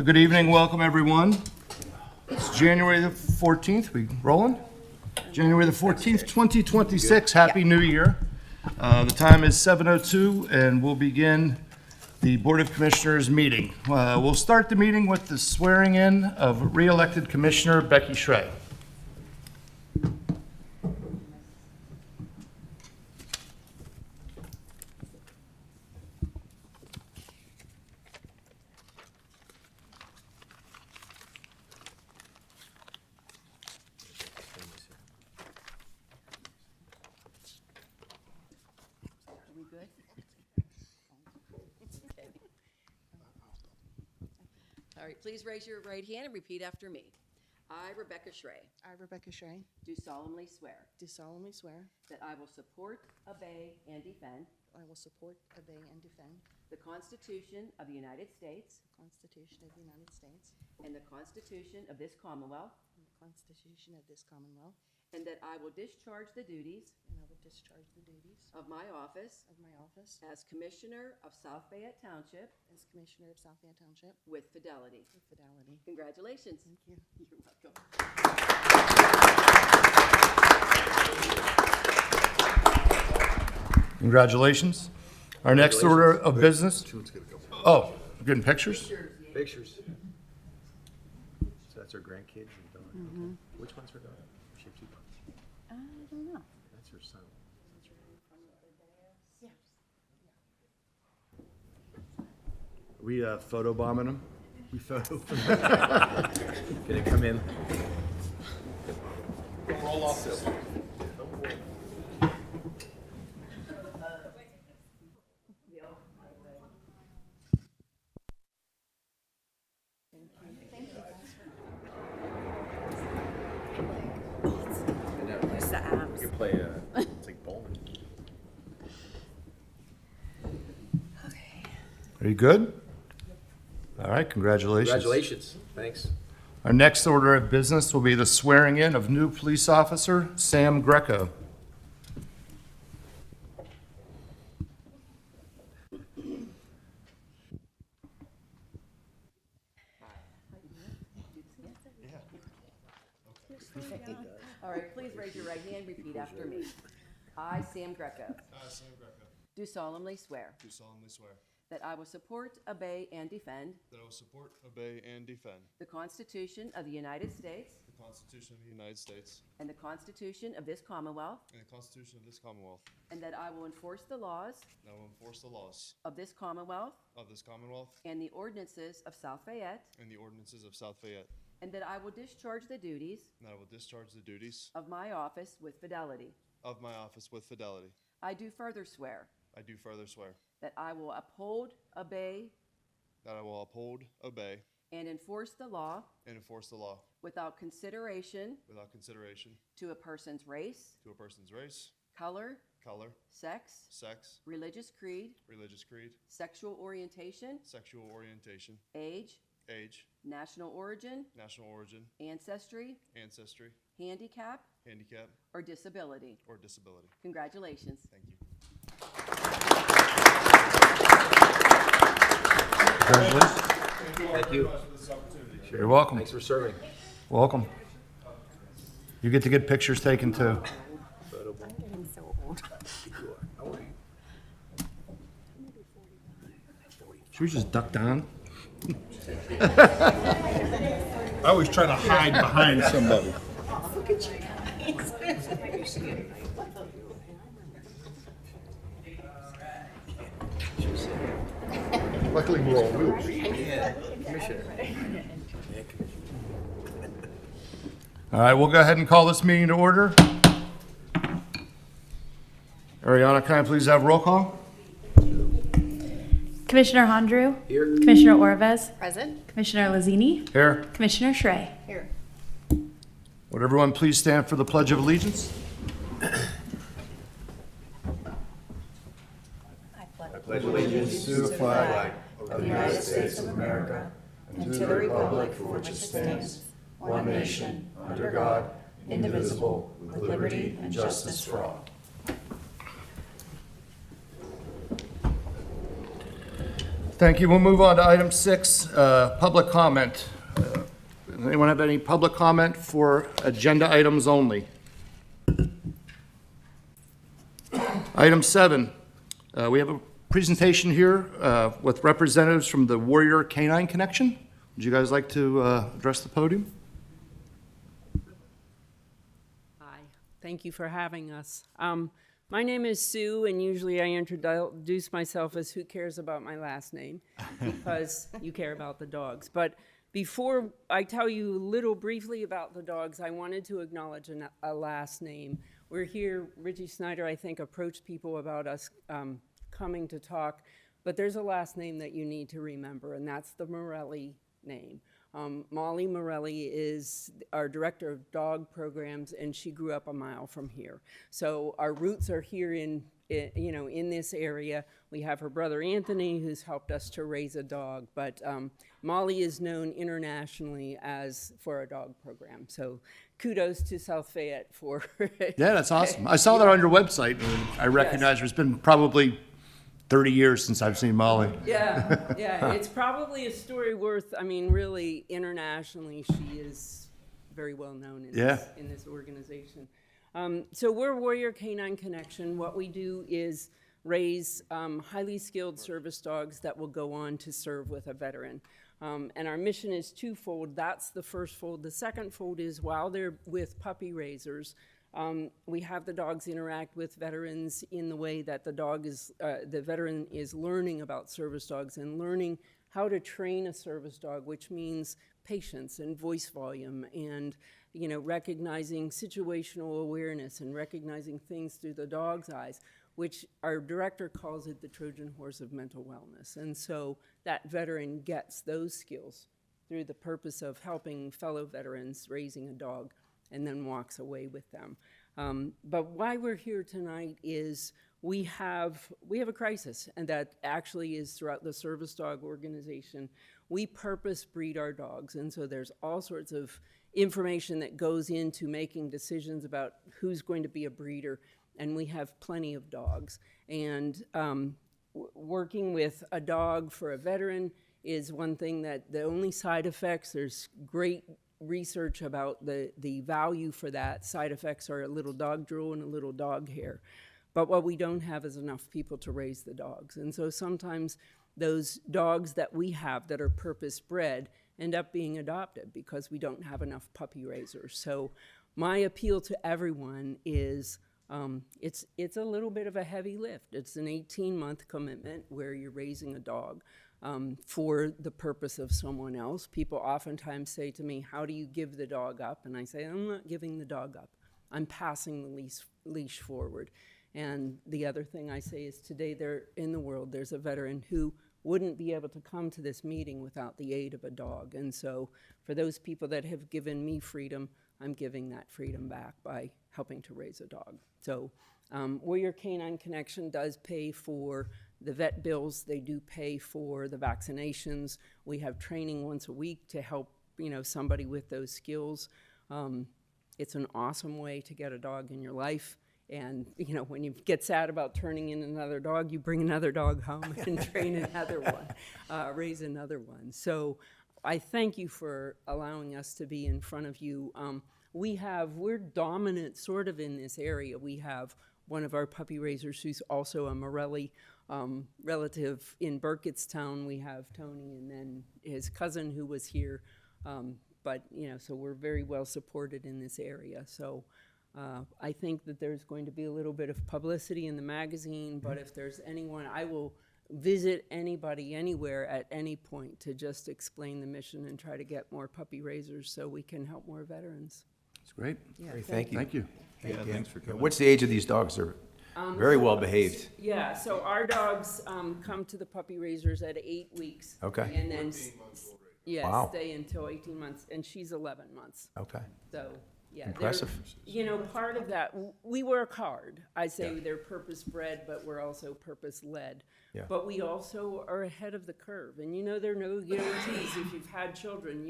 Good evening, welcome everyone. It's January the 14th, we rolling? January the 14th, 2026, Happy New Year. The time is 7:02 and we'll begin the Board of Commissioners meeting. We'll start the meeting with the swearing in of re-elected Commissioner Becky Sray. All right, please raise your right hand and repeat after me. I, Rebecca Sray, I, Rebecca Sray, do solemnly swear do solemnly swear that I will support, obey, and defend I will support, obey, and defend the Constitution of the United States the Constitution of the United States and the Constitution of this Commonwealth, and the Constitution of this Commonwealth, and that I will discharge the duties and I will discharge the duties of my office of my office as Commissioner of South Fayette Township as Commissioner of South Fayette Township with fidelity. with fidelity. Congratulations. Thank you. You're welcome. Congratulations. Our next order of business. Oh, we're getting pictures? Pictures. So that's her grandkids and daughter. Okay. Which one's her daughter? She have two daughters. I don't know. That's her son. Are we photo bombing them? We photo. Can it come in? Roll off this. Use the apps. You can play. It's like bowling. Are you good? All right, congratulations. Congratulations. Thanks. Our next order of business will be the swearing in of new police officer Sam Greco. All right, please raise your right hand, repeat after me. I, Sam Greco, I, Sam Greco, do solemnly swear do solemnly swear that I will support, obey, and defend that I will support, obey, and defend the Constitution of the United States the Constitution of the United States and the Constitution of this Commonwealth, and the Constitution of this Commonwealth, and that I will enforce the laws and I will enforce the laws of this Commonwealth of this Commonwealth and the ordinances of South Fayette, and the ordinances of South Fayette, and that I will discharge the duties and that I will discharge the duties of my office with fidelity. of my office with fidelity. I do further swear I do further swear that I will uphold, obey, that I will uphold, obey, and enforce the law and enforce the law without consideration without consideration to a person's race, to a person's race, color, color, sex, sex, religious creed, religious creed, sexual orientation, sexual orientation, age, age, national origin, national origin, ancestry, ancestry, handicap, handicap, or disability. or disability. Congratulations. Thank you. Congratulations. Thank you. You're welcome. Thanks for serving. Welcome. You get to get pictures taken too. Photo bomb. I'm so old. You are. How old are you? Should we just duck down? I always try to hide behind somebody. Look at you guys. Luckily, we're all wheels. Yeah. Commissioner. All right, we'll go ahead and call this meeting to order. Ariana, can I please have roll call? Commissioner Hondru, Here. Commissioner Oravecz, Present. Commissioner Lazzini, Here. Commissioner Sray. Here. Would everyone please stand for the Pledge of Allegiance? Pledge allegiance to the flag of the United States of America and to the republic for which it stands, one nation, under God, indivisible, with liberty and justice for all. Thank you. We'll move on to item 6, public comment. Anyone have any public comment for agenda items only? Item 7, we have a presentation here with representatives from the Warrior Canine Connection. Would you guys like to address the podium? Hi, thank you for having us. My name is Sue, and usually I introduce myself as who cares about my last name, because you care about the dogs. But before I tell you a little briefly about the dogs, I wanted to acknowledge a last name. We're here, Richie Snyder, I think, approached people about us coming to talk, but there's a last name that you need to remember, and that's the Morelli name. Molly Morelli is our director of dog programs, and she grew up a mile from here. So our roots are here in this area. We have her brother Anthony, who's helped us to raise a dog, but Molly is known internationally for our dog program. So kudos to South Fayette for Yeah, that's awesome. I saw that on your website, and I recognize there's been probably 30 years since I've seen Molly. Yeah, it's probably a story worth, really, internationally, she is very well known in this organization. So we're Warrior Canine Connection. What we do is raise highly skilled service dogs that will go on to serve with a veteran. And our mission is twofold. That's the first fold. The second fold is while they're with puppy raisers, we have the dogs interact with veterans in the way that the veteran is learning about service dogs and learning how to train a service dog, which means patience and voice volume and, recognizing situational awareness and recognizing things through the dog's eyes, which our director calls it the Trojan horse of mental wellness. And so that veteran gets those skills through the purpose of helping fellow veterans raising a dog, and then walks away with them. But why we're here tonight is we have a crisis, and that actually is throughout the service dog organization. We purpose breed our dogs, and so there's all sorts of information that goes into making decisions about who's going to be a breeder, and we have plenty of dogs. And working with a dog for a veteran is one thing that the only side effects, there's great research about the value for that. Side effects are a little dog drool and a little dog hair. But what we don't have is enough people to raise the dogs. And so sometimes those dogs that we have that are purpose bred end up being adopted because we don't have enough puppy raisers. So my appeal to everyone is it's a little bit of a heavy lift. It's an 18-month commitment where you're raising a dog for the purpose of someone else. People oftentimes say to me, how do you give the dog up? And I say, I'm not giving the dog up. I'm passing the leash forward. And the other thing I say is today in the world, there's a veteran who wouldn't be able to come to this meeting without the aid of a dog. And so for those people that have given me freedom, I'm giving that freedom back by helping to raise a dog. So Warrior Canine Connection does pay for the vet bills. They do pay for the vaccinations. We have training once a week to help somebody with those skills. It's an awesome way to get a dog in your life. And when you get sad about turning in another dog, you bring another dog home and train another one, raise another one. So I thank you for allowing us to be in front of you. We're dominant sort of in this area. We have one of our puppy raisers who's also a Morelli relative in Burkittstown. We have Tony, and then his cousin who was here. So we're very well supported in this area. So I think that there's going to be a little bit of publicity in the magazine, but if there's anyone, I will visit anybody anywhere at any point to just explain the mission and try to get more puppy raisers so we can help more veterans. That's great. Yeah, Great, thank you. Thank you. Thanks for coming. What's the age of these dogs? They're very well behaved. Yeah, so our dogs come to the puppy raisers at 8 weeks. Okay. And then Wow. stay until 18 months, and she's 11 months. Okay. So, yeah. Impressive. Part of that, we work hard. I say they're purpose-bred, but we're also purpose-led. Yeah. But we also are ahead of the curve. And there are no guarantees. If you've had children,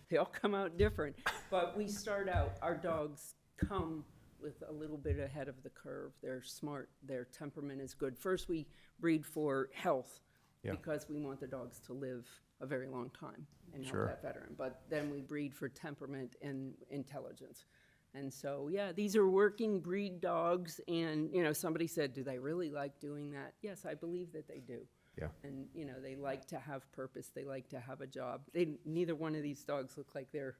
they all come out different. But we start out, our dogs come with a little bit ahead of the curve. They're smart. Their temperament is good. First, we breed for health. Yeah. because we want the dogs to live a very long time and help Sure. that veteran. But then we breed for temperament and intelligence. And so, yeah, these are working breed dogs. And, you know, somebody said, do they really like doing that? Yes, I believe that they do. Yeah. And, you know, they like to have purpose. They like to have a job. Neither one of these dogs look like they're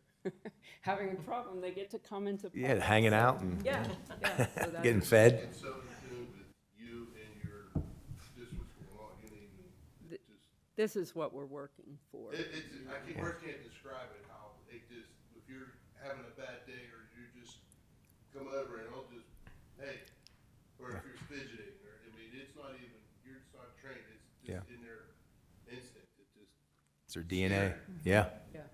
having a problem. They get to come into Yeah, hanging out and yeah, yeah. So that's, getting fed. And so to do with you and your, just what's going on, you need, just, this is what we're working for. words can't describe it, how it just, if you're having a bad day or you just come over and I'll just, hey, or if you're fidgeting, or, I mean, it's not even, you're just not trained, it's just in their instinct, it just, It's their DNA. Yeah. Yeah.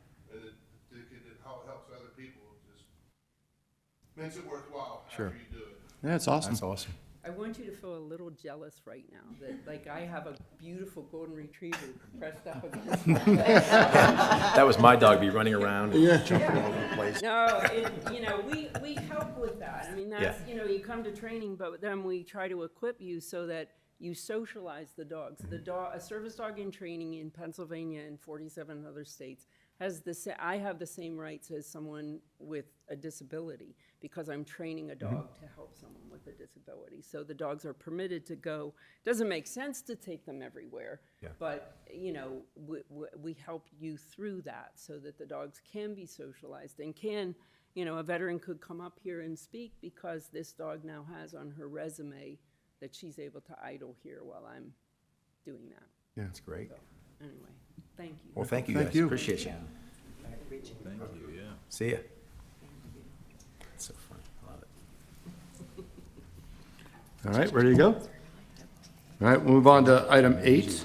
and how it helps other people, it just makes it worthwhile Sure. after you do it. Yeah, it's awesome. That's awesome. I want you to feel a little jealous right now that, like, I have a beautiful golden retriever pressed up against my leg. That was my dog be running around and jumping all over the place. No, you know, we help with that. I mean, that's, you know, you come to training, but then we try to equip you so that you socialize the dogs. A service dog in training in Pennsylvania and 47 other states has I have the same rights as someone with a disability because I'm training a dog to help someone with a disability. So the dogs are permitted to go. Doesn't make sense to take them everywhere, but, you know, we help you through that so that the dogs can be socialized and can, you know, a veteran could come up here and speak because this dog now has on her resume that she's able to idle here while I'm doing that. Yeah. That's great. So, anyway, thank you. Well, thank you Thank guys. you. Appreciate you. Thank you, yeah. See ya. It's so fun. I love it. All right, ready to go? All right, we'll move on to item 8,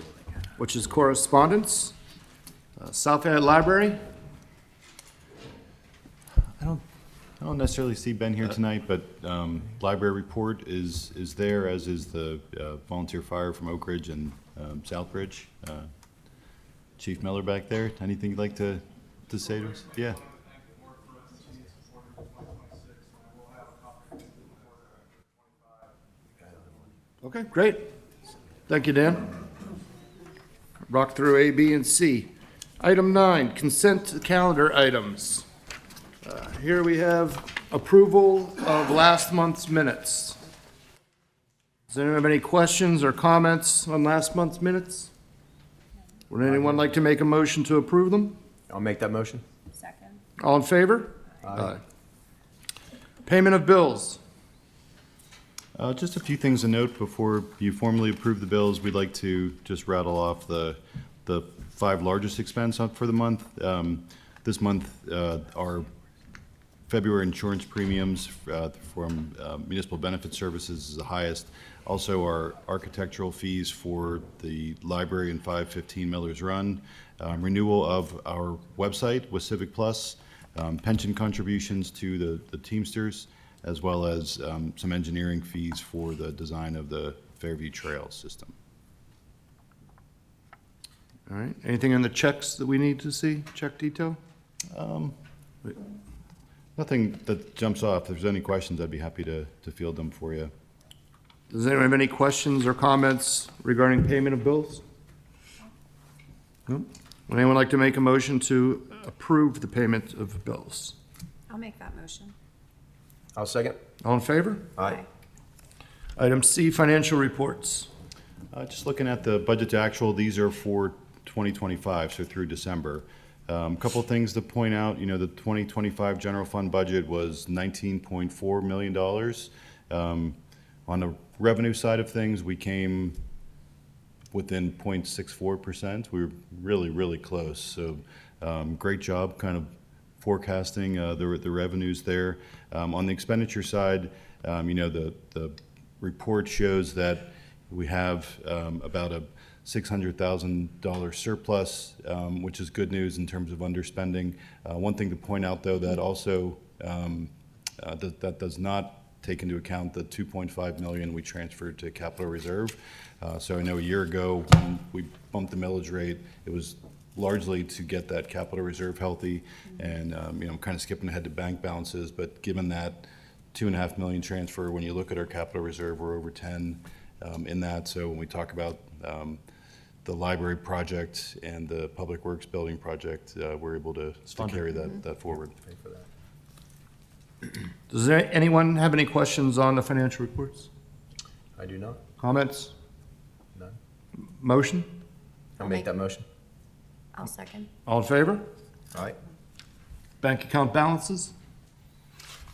which is correspondence. South Fayette Library. I don't necessarily see Ben here tonight, but library report is there, as is the volunteer fire from Oak Ridge and Southbridge. Chief Miller back there, anything you'd like to say to us? Yeah. Okay, great. Thank you, Dan. Rock through A, B, and C. Item 9, consent calendar items. Here we have approval of last month's minutes. Does anyone have any questions or comments on last month's minutes? Would anyone like to make a motion to approve them? I'll make that motion. Second. All in favor? Aye. Payment of bills. Just a few things to note before you formally approve the bills. We'd like to just rattle off the 5 largest expense for the month. This month, our February insurance premiums from municipal benefit services is the highest. Also, our architectural fees for the library and 515 Miller's Run, renewal of our website with Civic Plus, pension contributions to the Teamsters, as well as some engineering fees for the design of the Fairview Trail system. All right, anything in the checks that we need to see, check detail? Nothing that jumps off. If there's any questions, I'd be happy to field them for you. Does anyone have any questions or comments regarding payment of bills? No? Would anyone like to make a motion to approve the payment of bills? I'll make that motion. I'll second. All in favor? Aye. Item C, financial reports. Just looking at the budget to actual, these are for 2025, so through December. Couple of things to point out. You know, the 2025 general fund budget was $19.4 million. On the revenue side of things, we came within 0.64%. We were really, really close. So great job kind of forecasting the revenues there. On the expenditure side, you know, the report shows that we have about a $600,000 surplus, which is good news in terms of underspending. One thing to point out, though, that also that does not take into account the $2.5 million we transferred to capital reserve. So I know a year ago when we bumped the millage rate, it was largely to get that capital reserve healthy, and you know, I'm kind of skipping ahead to bank balances, but given that $2.5 million transfer, when you look at our capital reserve, we're over 10 in that. So when we talk about the library project and the public works building project, we're able to carry that forward. Pay for that. Does anyone have any questions on the financial reports? I do not. Comments? None. Motion? I'll make that motion. I'll second. All in favor? All right. Bank account balances?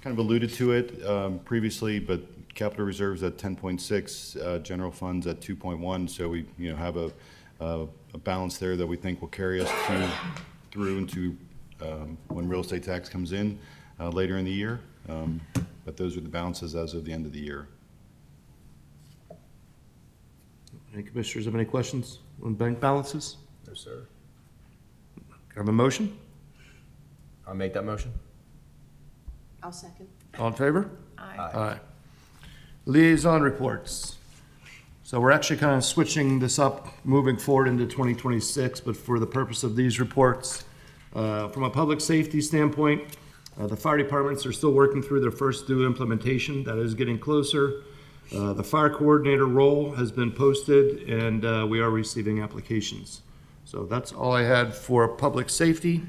Kind of alluded to it previously, but capital reserves at 10.6, general funds at 2.1, so we, have a balance there that we think will carry us through into when real estate tax comes in later in the year. But those are the balances as of the end of the year. Any commissioners have any questions on bank balances? No, sir. Can I have a motion? I'll make that motion. I'll second. All in favor? Aye. Aye. Liaison reports. So we're actually kind of switching this up, moving forward into 2026, but for the purpose of these reports, from a public safety standpoint, the fire departments are still working through their first due implementation. That is getting closer. The fire coordinator role has been posted, and we are receiving applications. So that's all I had for public safety.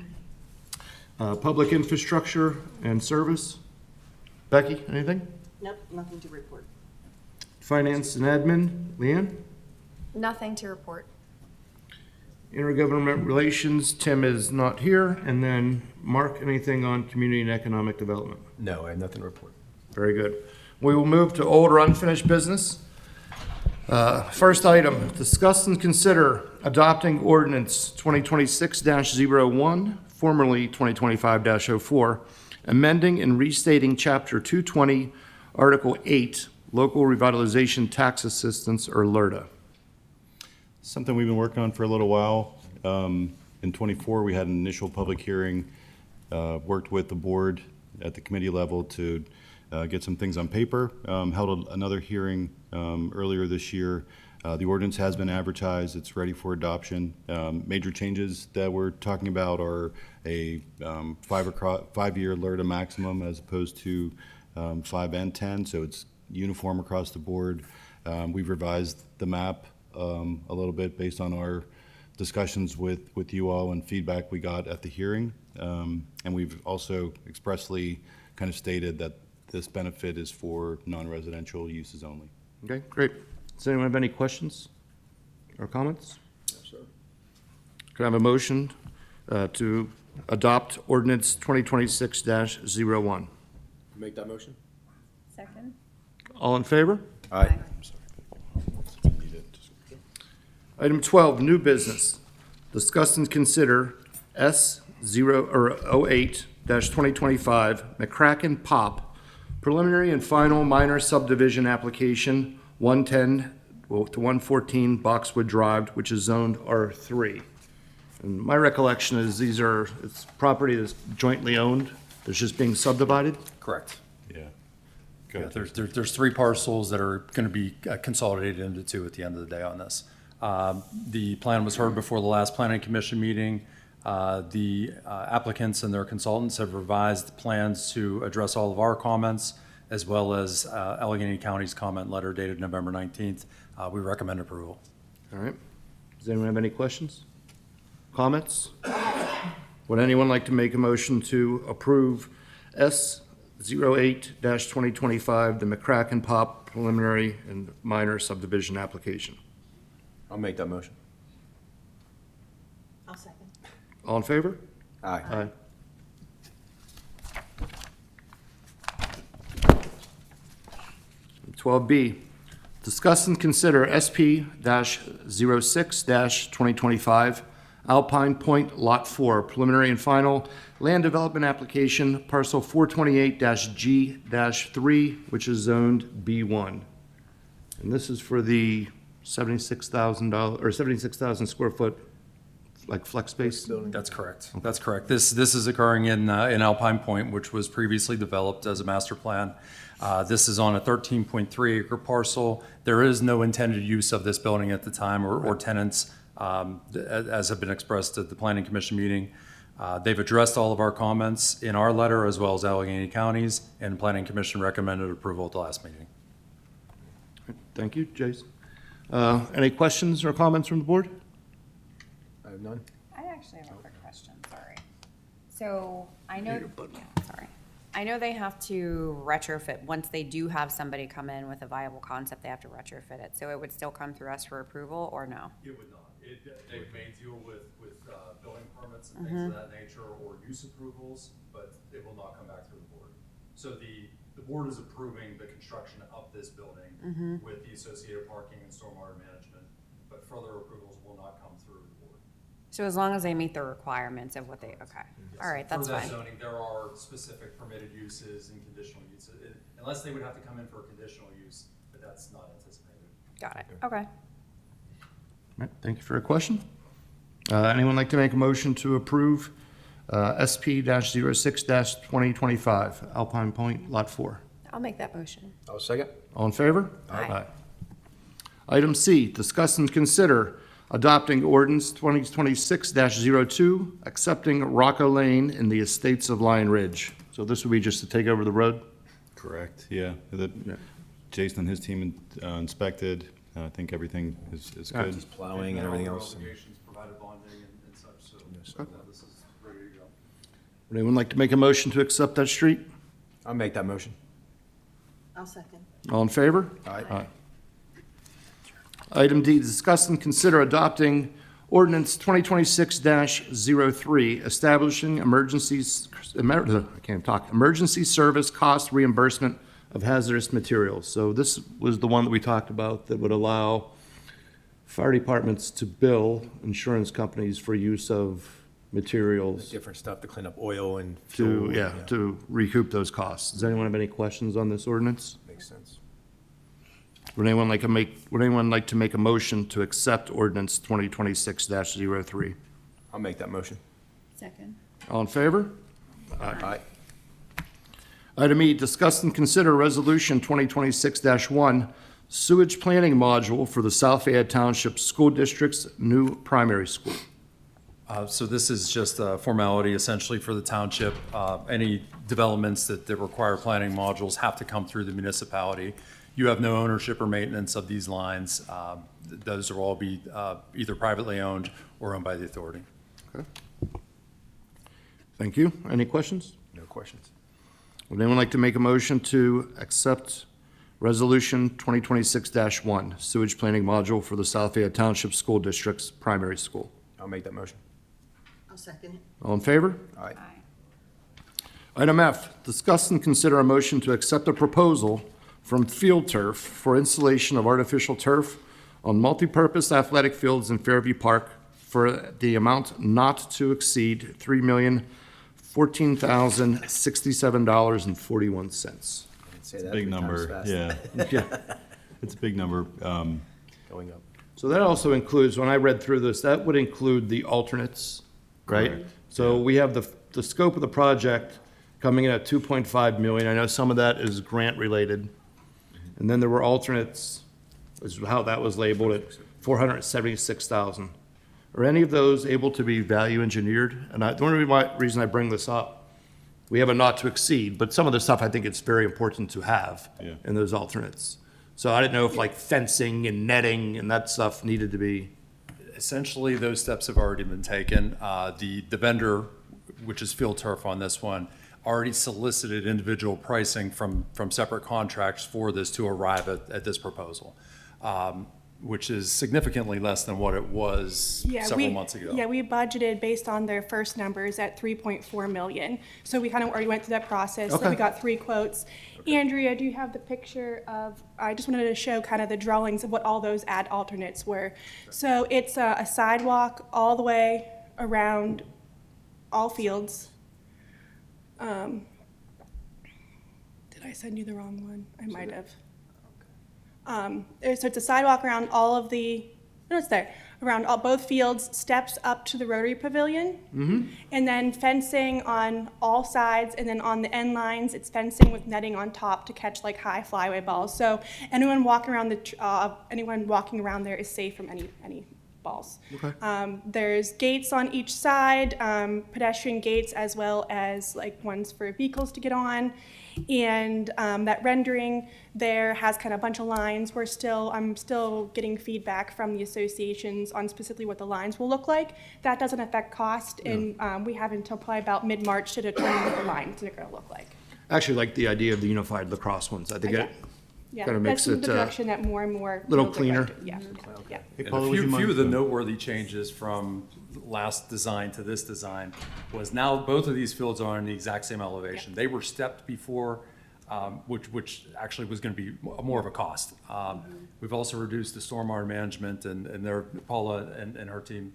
Public infrastructure and service. Becky, anything? Nope, nothing to report. Finance and admin, Leanne? Nothing to report. Intergovernment relations, Tim is not here. And then Mark, anything on community and economic development? No, I have nothing to report. Very good. We will move to old or unfinished business. First item, discuss and consider adopting ordinance 2026-01, formerly 2025-04, amending and restating Chapter 220, Article 8, Local Revitalization Tax Assistance, or LRTA. Something we've been working on for a little while. In '24, we had an initial public hearing, worked with the board at the committee level to get some things on paper, held another hearing earlier this year. The ordinance has been advertised. It's ready for adoption. Major changes that we're talking about are a 5-year LRTA maximum as opposed to 5 and 10, so it's uniform across the board. We've revised the map a little bit based on our discussions with you all and feedback we got at the hearing. And we've also expressly kind of stated that this benefit is for non-residential uses only. Okay, great. Does anyone have any questions or comments? No, sir. Can I have a motion to adopt ordinance 2026-01? Make that motion. Second. All in favor? All right. Item 12, new business. Discuss and consider S08-2025 McCracken Pop preliminary and final minor subdivision application 110 to 114 Boxwood Drive, which is zoned R3. And my recollection is it's property that's jointly owned, that's just being subdivided? Correct. Yeah. Yeah, there's 3 parcels that are going to be consolidated into 2 at the end of the day on this. The plan was heard before the last planning commission meeting. The applicants and their consultants have revised plans to address all of our comments, as well as Allegheny County's comment letter dated November 19th. We recommend approval. All right. Does anyone have any questions? Comments? Would anyone like to make a motion to approve S08-2025, the McCracken Pop preliminary and minor subdivision application? I'll make that motion. I'll second. All in favor? Aye. Aye. Twelve B, discuss and consider SP-06-2025 Alpine Point Lot 4 preliminary and final land development application parcel 428-G-3, which is zoned B1. And this is for the $76,000 or 76,000 square foot like flex space? That's correct. That's correct. This is occurring in Alpine Point, which was previously developed as a master plan. This is on a 13.3 acre parcel. There is no intended use of this building at the time or tenants, as have been expressed at the Planning Commission meeting. They've addressed all of our comments in our letter as well as Allegheny County's, and Planning Commission recommended approval at the last meeting. Thank you, Jason. Any questions or comments from the board? I have none. I actually have a quick question, sorry. So, I know, sorry. I know they have to retrofit, once they do have somebody come in with a viable concept, they have to retrofit it. So it would still come through us for approval, or no? It would not. They may deal with building permits and things of that nature or use approvals, but it will not come back through the board. So the board is approving the construction of this building with the associated parking and stormwater management, but further approvals will not come through the board. So as long as they meet the requirements of what they, okay. All right, that's For that fine. zoning, there are specific permitted uses and conditional uses, unless they would have to come in for a conditional use, but that's not anticipated. Got it, okay. All right, thank you for your question. Anyone like to make a motion to approve SP-06-2025, Alpine Point, Lot 4? I'll make that motion. I'll second. All in favor? Aye. Item C, discuss and consider adopting ordinance 2026-02, accepting Rocco Lane in the estates of Lion Ridge. So this would be just to take over the road? Correct, yeah. Jason and his team inspected. I think everything is good. Just plowing and everything else. Obligations, provided bonding and such, so this is ready to go. Would anyone like to make a motion to accept that street? I'll make that motion. I'll second. All in favor? Aye. Item D, discuss and consider adopting ordinance 2026-03, establishing emergency service cost reimbursement of hazardous materials. So this was the one that we talked about that would allow fire departments to bill insurance companies for use of materials Different stuff to clean up oil and to, fuel. to recoup those costs. Does anyone have any questions on this ordinance? Makes sense. Would anyone like to make a motion to accept ordinance 2026-03? I'll make that motion. Second. All in favor? Aye. Item E, discuss and consider resolution 2026-1, sewage planning module for the South Fayette Township School District's new primary school. So this is just a formality essentially for the township. Any developments that require planning modules have to come through the municipality. You have no ownership or maintenance of these lines. Those will all be either privately owned or owned by the authority. Okay. Thank you. Any questions? No questions. Would anyone like to make a motion to accept resolution 2026-1, sewage planning module for the South Fayette Township School District's primary school? I'll make that motion. I'll second it. All in favor? Aye. Item F, discuss and consider a motion to accept a proposal from Field Turf for installation of artificial turf on multipurpose athletic fields in Fairview Park for the amount not to exceed $3,014,067.41. Say that Big 3 times number, fast. yeah. It's a big number. Going up. So that also includes, when I read through this, that would include the alternates, right? Correct. So we have the scope of the project coming in at 2.5 million. I know some of that is grant related. And then there were alternates, is how that was labeled, at 476,000. Are any of those able to be value engineered? And the only reason I bring this up, we have a not to exceed, but some of the stuff I think it's very important to have in those alternates. So I didn't know if like fencing and netting and that stuff needed to be. Essentially, those steps have already been taken. The vendor, which is Field Turf on this one, already solicited individual pricing from separate contracts for this to arrive at this proposal, which is significantly less than what it was several months ago. Yeah, we budgeted based on their first numbers at 3.4 million. So we kind of already went through that process. So we got 3 quotes. Andrea, do you have the picture of, I just wanted to show kind of the drawings of what all those add alternates were. So it's a sidewalk all the way around all fields. Did I send you the wrong one? I might have. So it's a sidewalk around all of the, no, it's there, around both fields, steps up to the Rotary Pavilion, and then fencing on all sides, and then on the end lines, it's fencing with netting on top to catch like high flyaway balls. So anyone walking around there is safe from any balls. Okay. There's gates on each side, pedestrian gates as well as like ones for vehicles to get on. And that rendering there has kind of a bunch of lines. I'm still getting feedback from the associations on specifically what the lines will look like. That doesn't affect cost, and we have until probably about mid-March to determine what the lines are going to look like. I actually like the idea of the unified lacrosse ones. I think it Yeah, kind of makes that's it the direction that more and more little fields are going cleaner. to. Yeah, yeah. Hey, And Paula, a would you few mind- of the noteworthy changes from last design to this design was now both of these fields are on the exact same elevation. They were stepped before, which actually was going to be more of a cost. We've also reduced the stormwater management, and Paula and her team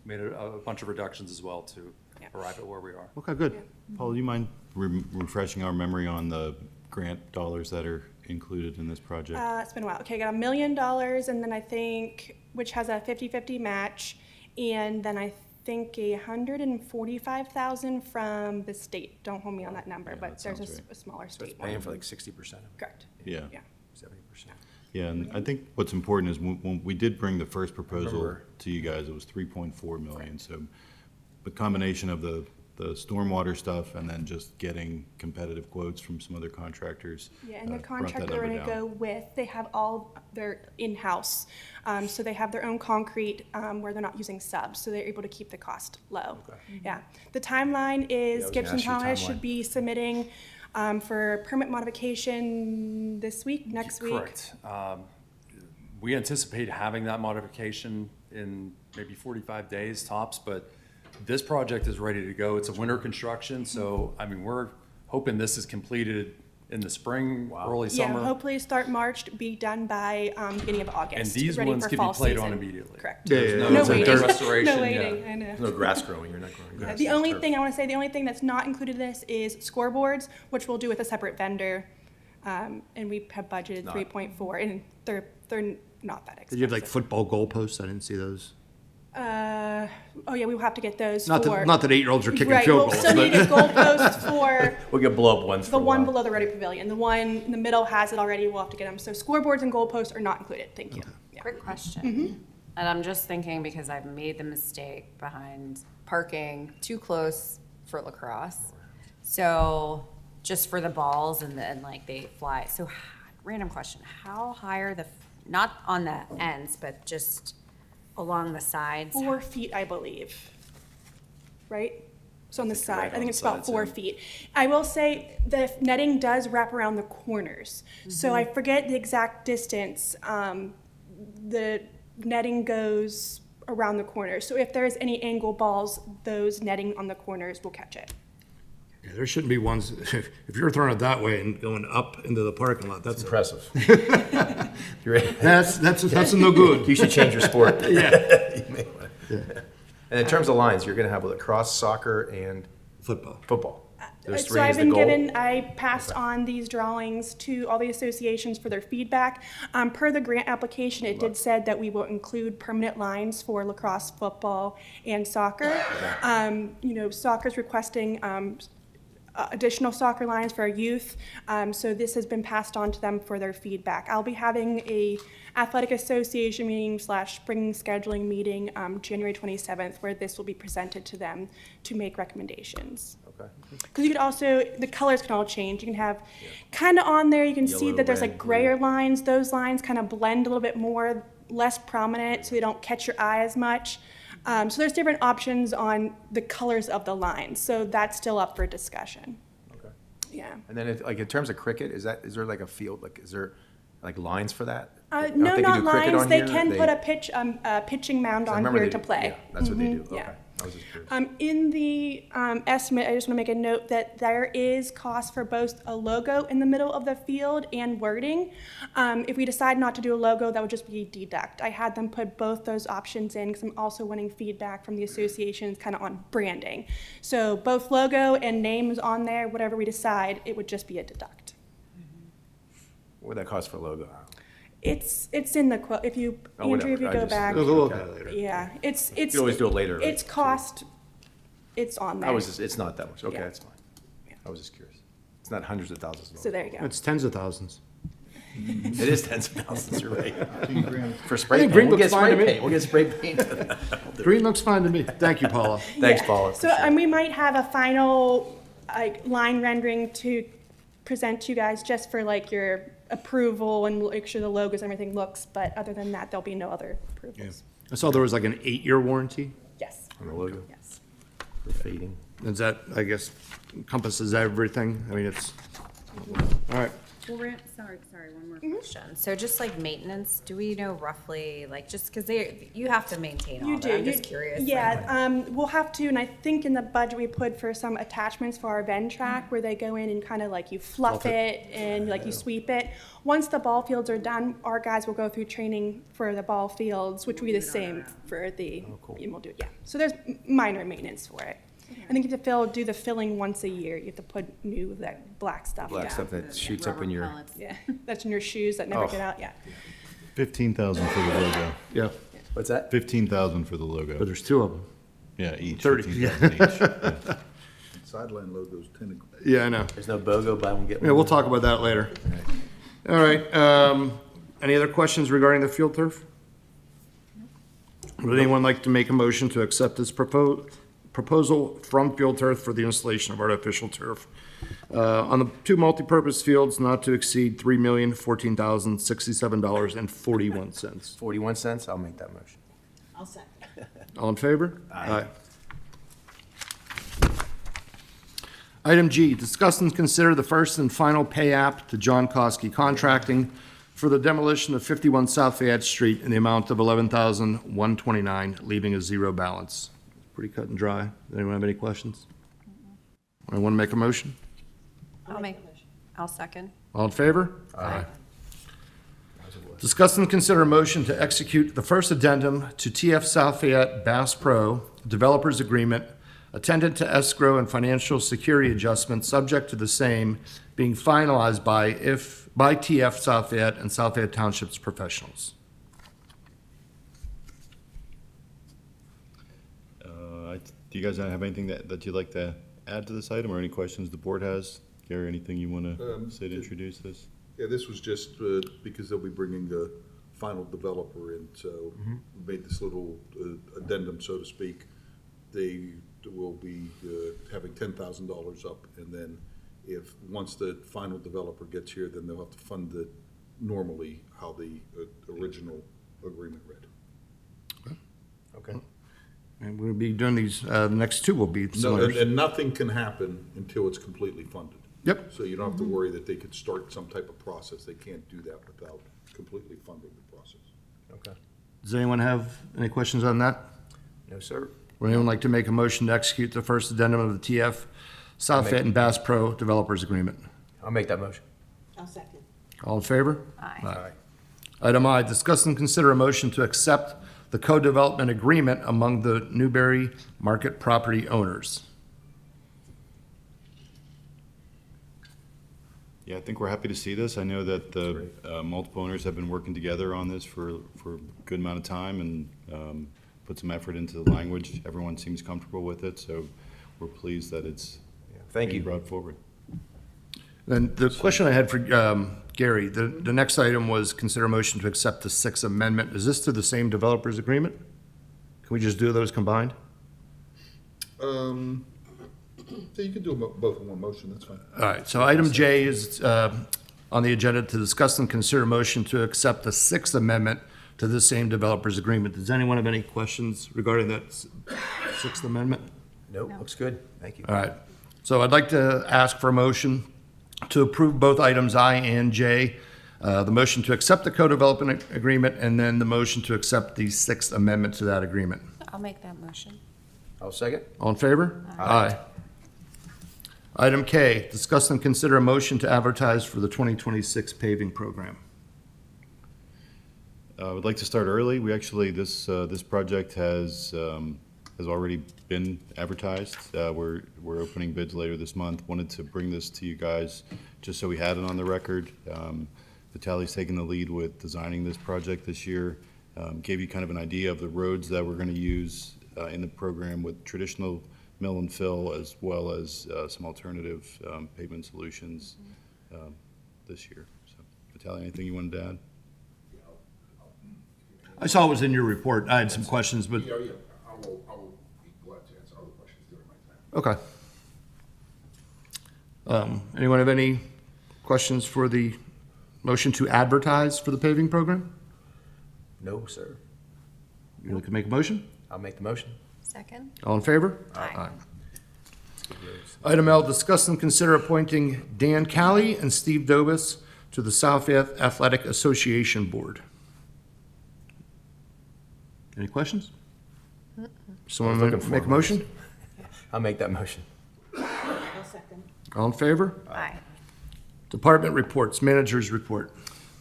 made a bunch of reductions as well to arrive at where we are. Okay, good. Paul, do you mind refreshing our memory on the grant dollars that are included in this project? It's been a while. Okay, I got $1 million, and then I think, which has a 50-50 match, and then I think 145,000 from the state. Don't hold me on that number, but that there's sounds right. a smaller So it's state one. paying for like 60% of it, Correct. Yeah. Yeah. 70%. Yeah, and I think what's important is when we did bring the first proposal Remember. to you guys, it was 3.4 million. So the combination of the stormwater stuff and then just getting competitive quotes from some other contractors. Yeah, and the brought that contractor they're number going to down. go with, they have all their in-house. So they have their own concrete where they're not using subs, so they're able to keep the cost low. Yeah. The timeline is was gonna Gibson ask you Thomas timeline. should be submitting for permit modification this week, next week. Correct. We anticipate having that modification in maybe 45 days tops, but this project is ready to go. It's a winter construction, so, I mean, we're hoping this is completed in the spring, early Yeah, summer. hopefully start March, be done by beginning of August. And these ready ones for can be fall played on season. immediately. Correct. There's no- No it's a waiting. restoration, No yeah. waiting, I know. There's no grass growing, you're not growing grass. The only Turf. thing I want to say, the only thing that's not included in this is scoreboards, which we'll do with a separate vendor. And we have budgeted Not- 3.4, and they're not that expensive. Did you have like football goalposts? I didn't see those. Oh yeah, we will have to get those Not for. that 8-year-olds are kicking Right, field we'll goals, still need to but get goalposts for We'll get blow up ones for the a one while. below the Ready Pavilion. The one in the middle has it already, we'll have to get them. So scoreboards and goalposts are not included, thank you. Yeah. Quick question. And I'm just thinking because I've made the mistake behind parking too close for lacrosse. So just for the balls and like they fly. So random question, how high are not on the ends, but just along the sides? 4 feet, I believe. Right? So on the side, right I think on it's the about sides, 4 yeah. feet. I will say the netting does wrap around the corners. So I forget the exact distance. The netting goes around the corners. So if there's any angle balls, those netting on the corners will catch it. yeah, there shouldn't be ones, if you're throwing it that way and going up into the parking lot, that's Impressive. You're right. that's no good. You should change your sport. Yeah. You may wanna- And in terms of lines, you're gonna have lacrosse, soccer, and Football. football. Those So three I've is the been goal? I passed on these drawings to all the associations for their feedback. Per the grant application, it did said that we will include permanent lines for lacrosse, football, and soccer. Soccer's requesting additional soccer lines for our youth. So this has been passed on to them for their feedback. I'll be having a athletic association meeting / spring scheduling meeting January 27th, where this will be presented to them to make recommendations. Okay. Because you could also, the colors can all change. You can have kind of on there, you can see Yellow, that there's red, like grayer lines. Those lines kind of blend a little bit more, less prominent, so they don't catch your eye as much. So there's different options on the colors of the lines. So that's still up for discussion. Okay. Yeah. And then, in terms of cricket, is there like a field, is there like lines for that? No, Don't they not do cricket lines. on They here? can put a pitching mound 'cause I on remember here they- to play. Yeah, that's what they do. yeah. Okay. I was just curious. In the estimate, I just want to make a note that there is cost for both a logo in the middle of the field and wording. If we decide not to do a logo, that would just be deduct. I had them put both those options in because I'm also wanting feedback from the associations kind of on branding. So both logo and names on there, whatever we decide, it would just be a deduct. What would that cost for a logo? It's in the quote. If you, Oh, Andrew, if whatever. you I go just- back. We'll look at it later. Yeah, it's. You can always do it later. It's cost, it's on there. It's not that much. Okay, Yeah. that's fine. I was just curious. It's not hundreds of thousands of So dollars. there you go. It's tens of thousands. It is tens of thousands, you're right. For I spray think paint, green we'll get looks fine spray to me. paint, we'll get spray paint. Green looks fine to me. Thank you, Paula. Thanks, Yeah. Paula. So, and we might have a final, like, line rendering to present to you guys just for like your approval and make sure the logos, and everything looks, but other than that, there'll be no other approvals. I saw there was like an 8-year warranty. Yes. On the logo, Yes. for fading. Is that, I guess, encompasses everything? I mean, it's, all right. Well, sorry, one more question. So just like maintenance, do we know roughly, like, just because you have to maintain all You that, do. I'm just curious. Yeah, we'll have to, and I think in the budget we put for some attachments for our Ventrac where they go in and kind of like you fluff it and like you sweep it. Once the ball fields are done, our guys will go through training for the ball fields, which will be the same for the, and we'll do it, yeah. So there's minor maintenance for it. I think you have to do the filling once a year. You have to put new, that black stuff down. Black stuff that shoots up in your, Yeah, that's in your shoes that never get out, yeah. 15,000 for the logo. Yeah, what's that? 15,000 for the but logo. there's 2 of them. Yeah, each. 30, 15,000 each. Yeah. Sideline logos tend to. Yeah, I know. There's no BOGO, buy one, get one. Yeah, we'll talk about that later. All right, any other questions regarding the field turf? Would anyone like to make a motion to accept this proposal from Field Turf for the installation of artificial turf on the 2 multipurpose fields not to exceed $3,014,067.41? 41 cents, I'll make that motion. I'll second. All in favor? Aye. Item G, discuss and consider the first and final pay app to John Kosky Contracting for the demolition of 51 South Fayette Street in the amount of $11,129, leaving a 0 balance. Pretty cut and dry. Does anyone have any questions? Anyone make a motion? I'll second. All in favor? Aye. Discuss and consider a motion to execute the first addendum to TF South Fayette Bass Pro Developers Agreement attendant to escrow and financial security adjustments subject to the same being finalized by TF South Fayette and South Fayette Township's professionals. Do you guys have anything that you'd like to add to this item, or any questions the board has? Gary, anything you want to say to introduce this? Yeah, this was just because they'll be bringing the final developer in, so we made this little addendum, so to speak. They will be having $10,000 up, and then once the final developer gets here, then they'll have to fund it normally how the original agreement read. Okay. And we'll be doing these, the next 2 will be No, similar. and nothing can happen until it's completely funded. Yep. So you don't have to worry that they could start some type of process. They can't do that without completely funding the process. Okay. Does anyone have any questions on that? No, sir. Would anyone like to make a motion to execute the first addendum of the TF South Fayette and Bass Pro Developers Agreement? I'll make that motion. I'll second. All in favor? Aye. Aye. Item I, discuss and consider a motion to accept the co-development agreement among the Newberry Market property owners. Yeah, I think we're happy to see this. I know that the multiple owners have been working together on this for a good amount of time and put some effort into the language. Everyone seems comfortable with it, so we're pleased that it's Thank being you. brought forward. Then the question I had for Gary, the next item was consider a motion to accept the 6th amendment. Is this to the same developers agreement? Can we just do those combined? So you can do them both in one motion, that's fine. All right, so item J is on the agenda to discuss and consider a motion to accept the 6th amendment to the same developers agreement. Does anyone have any questions regarding that 6th amendment? Nope, looks good. Thank you. All right, so I'd like to ask for a motion to approve both items I and J, the motion to accept the co-development agreement, and then the motion to accept the 6th amendment to that agreement. I'll make that motion. I'll second. All in favor? Aye. Item K, discuss and consider a motion to advertise for the 2026 paving program. I would like to start early. We actually, this project has already been advertised. We're opening bids later this month. Wanted to bring this to you guys just so we had it on the record. Vitaly's taken the lead with designing this project this year. Gave you kind of an idea of the roads that we're going to use in the program with traditional mill and fill, as well as some alternative pavement solutions this year. So Vitaly, anything you wanted to add? I saw it was in your report. I had some questions, but, Yeah, I will be glad to answer other questions during my time. okay. Anyone have any questions for the motion to advertise for the paving program? No, sir. You looking to make a motion? I'll make the motion. Second? All in favor? Aye. Item L, discuss and consider appointing Dan Calley and Steve Dobis to the South Fayette Athletic Association Board. Any questions? Someone looking for make a a motion? I'll make that motion. All in favor? Aye. Department reports, managers report.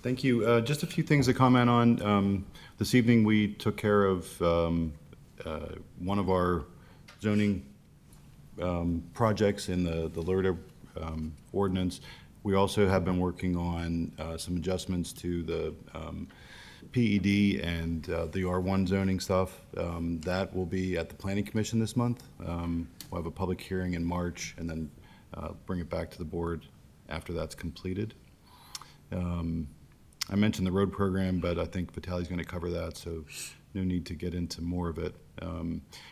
Thank you. Just a few things to comment on. This evening, we took care of one of our zoning projects in the LERTA ordinance. We also have been working on some adjustments to the PED and the R1 zoning stuff. That will be at the Planning Commission this month. We'll have a public hearing in March and then bring it back to the board after that's completed. I mentioned the road program, but I think Vitaly's going to cover that, so no need to get into more of it.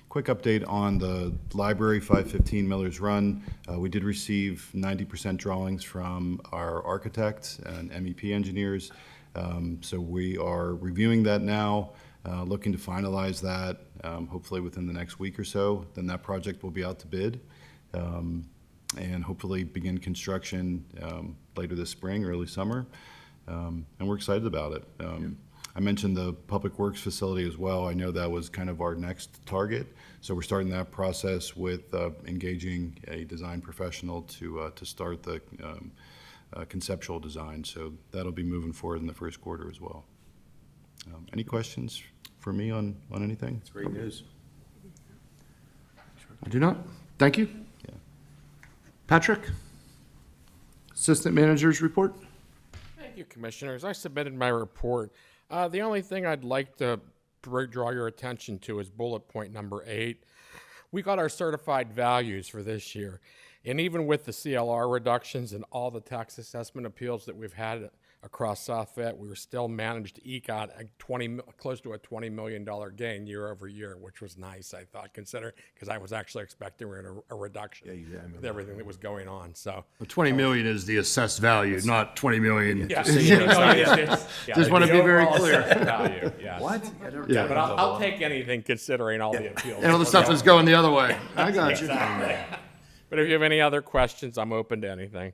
Quick update on the library, 515 Miller's Run. We did receive 90% drawings from our architect and MEP engineers. So we are reviewing that now, looking to finalize that hopefully within the next week or so. Then that project will be out to bid and hopefully begin construction later this spring, early summer. And we're excited about it. I mentioned the Public Works facility as well. I know that was kind of our next target. So we're starting that process with engaging a design professional to start the conceptual design. So that'll be moving forward in the first quarter as well. Any questions for me on anything? It's great news. I do not. Thank you. Yeah. Patrick? Assistant Managers report? Thank you, Commissioners. I submitted my report. The only thing I'd like to draw your attention to is bullet point number 8. We got our certified values for this year. And even with the CLR reductions and all the tax assessment appeals that we've had across South Fayette, we were still managed to eke out close to a $20 million gain year over year, which was nice, I thought, considering, because I was actually expecting a reduction with everything that was going on. So 20 million is the assessed value, not 20 million. yeah, Just want to be very clear. Value, yes. What? Yeah. But I'll take anything considering all the appeals. And all the stuff that's going the other way. I got you. Exactly. But if you have any other questions, I'm open to anything.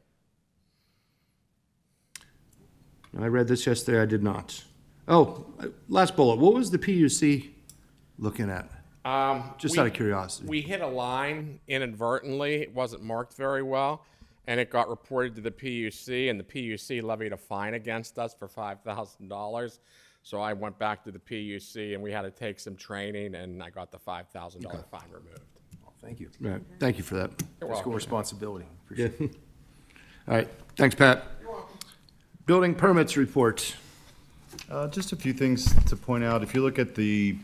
I read this yesterday, I did not. Oh, last bullet, what was the PUC looking at? Just out of curiosity. We hit a line inadvertently. It wasn't marked very well, and it got reported to the PUC, and the PUC levied a fine against us for $5,000. So I went back to the PUC, and we had to take some training, and I got the $5,000 fine removed. Well, thank you. Right, thank you for that. Fiscal responsibility. Appreciate it. All right, thanks, Pat. Building permits report. Just a few things to point out. If you look at the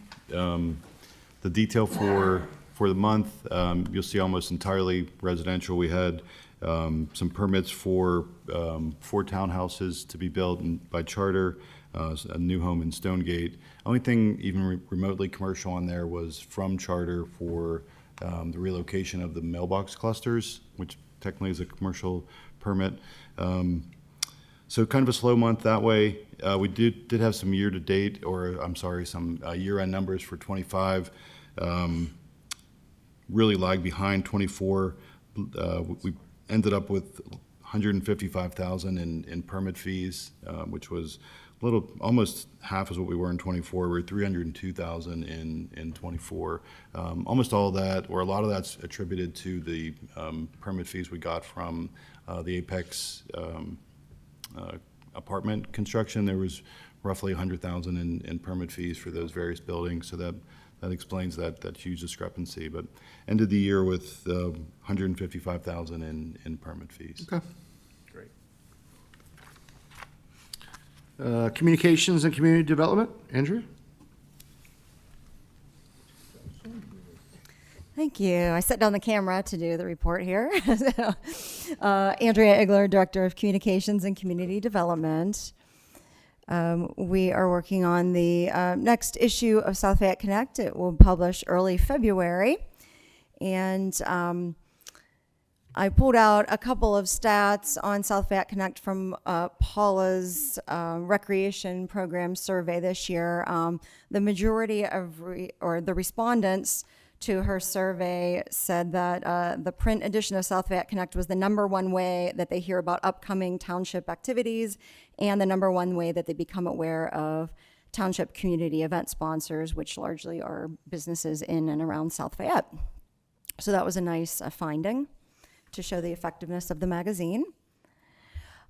detail for the month, you'll see almost entirely residential. We had some permits for 4 townhouses to be built by charter, a new home in Stonegate. Only thing even remotely commercial on there was from charter for the relocation of the mailbox clusters, which technically is a commercial permit. So kind of a slow month that way. We did have some year-to-date, or I'm sorry, some year-end numbers for 25. Really lagged behind 24. We ended up with $155,000 in permit fees, which was a little, almost half as what we were in 24. We were $302,000 in 24. Almost all of that, or a lot of that's attributed to the permit fees we got from the Apex apartment construction. There was roughly $100,000 in permit fees for those various buildings, so that explains that huge discrepancy. But ended the year with $155,000 in permit fees. Okay. Great. Communications and community development, Andrea? Thank you. I set down the camera to do the report here. Andrea Igler, Director of Communications and Community Development. We are working on the next issue of South Fayette Connect. It will publish early February. And I pulled out a couple of stats on South Fayette Connect from Paula's recreation program survey this year. The majority of the respondents to her survey said that the print edition of South Fayette Connect was the #1 way that they hear about upcoming township activities and the #1 way that they become aware of township community event sponsors, which largely are businesses in and around South Fayette. So that was a nice finding to show the effectiveness of the magazine.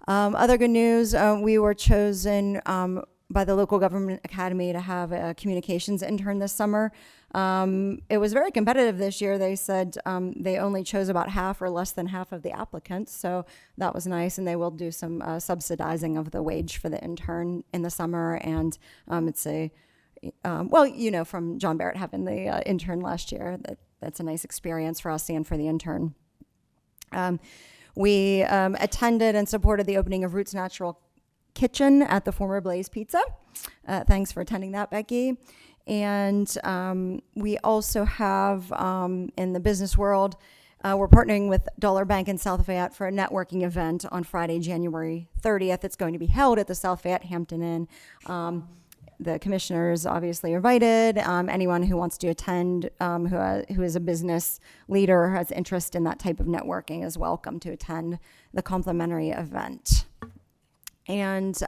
Other good news, we were chosen by the local government academy to have a communications intern this summer. It was very competitive this year. They said they only chose about half or less than half of the applicants, so that was nice, and they will do some subsidizing of the wage for the intern in the summer, and it's a, well, you know, from John Barrett having the intern last year, that's a nice experience for us and for the intern. We attended and supported the opening of Roots Natural Kitchen at the former Blaze Pizza. Thanks for attending that, Becky. And we also have, in the business world, we're partnering with Dollar Bank in South Fayette for a networking event on Friday, January 30th. It's going to be held at the South Fayette Hampton Inn. The commissioners obviously are invited. Anyone who wants to attend, who is a business leader or has interest in that type of networking is welcome to attend the complimentary event. And